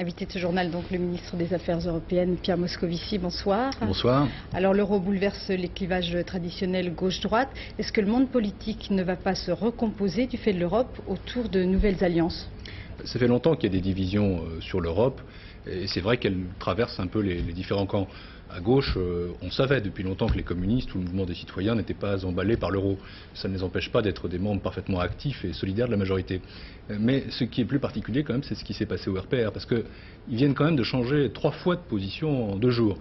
Invité de ce journal, donc le ministre des Affaires européennes, Pierre Moscovici, bonsoir. Bonsoir. Alors l'euro bouleverse les clivages traditionnels gauche-droite. Est-ce que le monde politique ne va pas se recomposer du fait de l'Europe autour de nouvelles alliances? Ça fait longtemps qu'il y a des divisions sur l'Europe et c'est vrai qu'elle traverse un peu les différents camps. À gauche, on savait depuis longtemps que les communistes ou le mouvement des citoyens n'étaient pas emballés par l'euro. Ça ne les empêche pas d'être des membres parfaitement actifs et solidaires de la majorité. Mais ce qui est plus particulier quand même, c'est ce qui s'est passé au RPR, parce qu'ils viennent quand même de changer 3 fois de position en 2 jours.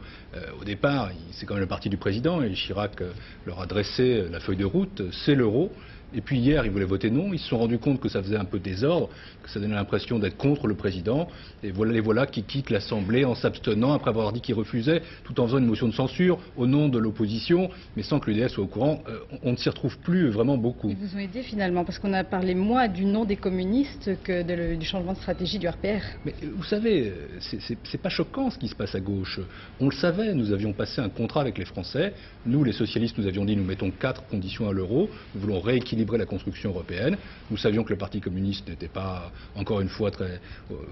Au départ, c'est quand même le parti du président et Chirac leur a dressé la feuille de route, c'est l'euro. Et puis hier, ils voulaient voter non. Ils se sont rendus compte que ça faisait un peu désordre, que ça donnait l'impression d'être contre le président. Et voilà les voilà qui quittent l'Assemblée en s'abstenant après avoir dit qu'ils refusaient, tout en faisant une motion de censure au nom de l'opposition, mais sans que l'UDF soit au courant. On ne s'y retrouve plus vraiment beaucoup. Ils vous ont aidé finalement, parce qu'on a parlé moins du nom des communistes que du changement de stratégie du RPR. Mais vous savez, c'est pas choquant ce qui se passe à gauche. On le savait, nous avions passé un contrat avec les Français. Nous, les socialistes, nous avions dit nous mettons 4 conditions à l'euro. Nous voulons rééquilibrer la construction européenne. Nous savions que le Parti communiste n'était pas, encore une fois, très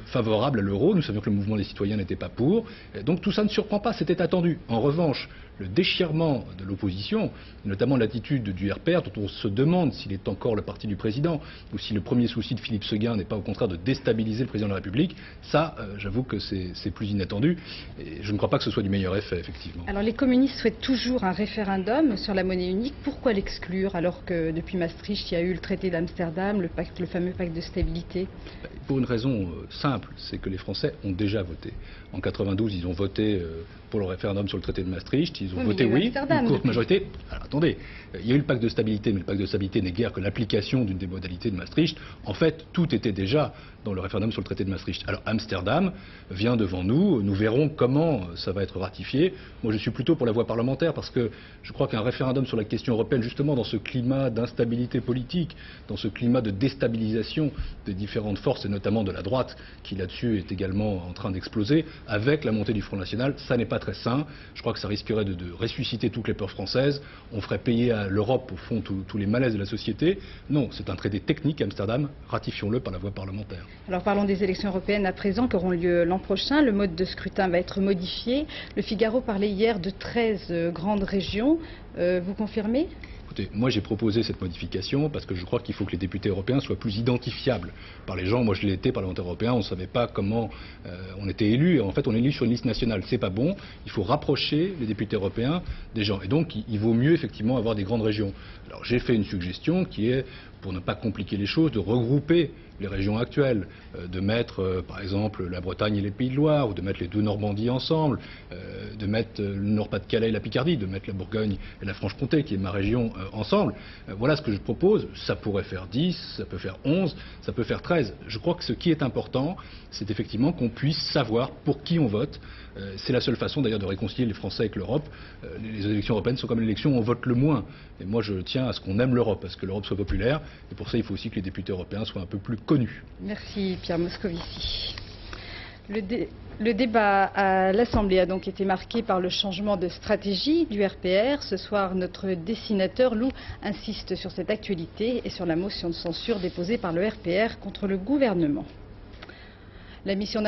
favorable à l'euro. Nous savions que le mouvement des citoyens n'était pas pour. Donc tout ça ne surprend pas, c'était attendu. En revanche, le déchirement de l'opposition, notamment l'attitude du RPR, dont on se demande s'il est encore le parti du président, ou si le premier souci de Philippe Séguin n'est pas au contraire de déstabiliser le président de la République, ça, j'avoue que c'est plus inattendu. Et je ne crois pas que ce soit du meilleur effet, effectivement. Alors les communistes souhaitent toujours un référendum sur la monnaie unique. Pourquoi l'exclure alors que depuis Maastricht, il y a eu le traité d'Amsterdam, le fameux pacte de stabilité? Pour une raison simple, c'est que les Français ont déjà voté. En 92, ils ont voté pour le référendum sur le traité de Maastricht. Ils ont voté oui, une courte majorité. Alors attendez, il y a eu le pacte de stabilité, mais le pacte de stabilité n'est guère que l'application d'une des modalités de Maastricht. En fait, tout était déjà dans le référendum sur le traité de Maastricht. Alors Amsterdam vient devant nous, nous verrons comment ça va être ratifié. Moi je suis plutôt pour la voie parlementaire parce que je crois qu'un référendum sur la question européenne, justement dans ce climat d'instabilité politique, dans ce climat de déstabilisation des différentes forces et notamment de la droite qui là-dessus est également en train d'exploser, avec la montée du Front National, ça n'est pas très sain. Je crois que ça risquerait de ressusciter toutes les peurs françaises. On ferait payer à l'Europe au fond tous les malaises de la société. Non, c'est un traité technique Amsterdam, ratifions-le par la voie parlementaire. Alors parlons des élections européennes à présent qui auront lieu l'an prochain. Le mode de scrutin va être modifié. Le Figaro parlait hier de 13 grandes régions. Vous confirmez ? Écoutez, moi j'ai proposé cette modification parce que je crois qu'il faut que les députés européens soient plus identifiables par les gens. Moi je l'ai été parlementaire européen, on ne savait pas comment on était élu. En fait on est élu sur une liste nationale, c'est pas bon. Il faut rapprocher les députés européens des gens. Et donc il vaut mieux effectivement avoir des grandes régions. Alors j'ai fait une suggestion qui est, pour ne pas compliquer les choses, de regrouper les régions actuelles, de mettre par exemple la Bretagne et les Pays de Loire, ou de mettre les 2 Normandies ensemble, de mettre le Nord-Pas-de-Calais et la Picardie, de mettre la Bourgogne et la Franche-Comté, qui est ma région, ensemble. Voilà ce que je propose. Ça pourrait faire 10, ça peut faire 11, ça peut faire 13. Je crois que ce qui est important, c'est effectivement qu'on puisse savoir pour qui on vote. C'est la seule façon d'ailleurs de réconcilier les Français avec l'Europe. Les élections européennes sont comme l'élection où on vote le moins. Et moi je tiens à ce qu'on aime l'Europe, à ce que l'Europe soit populaire. Et pour ça il faut aussi que les députés européens soient un peu plus connus. Merci Pierre Moscovici. Le débat à l'Assemblée a donc été marqué par le changement de stratégie du RPR. Ce soir, notre dessinateur Lou insiste sur cette actualité et sur la motion de censure déposée par le RPR contre le gouvernement. La mission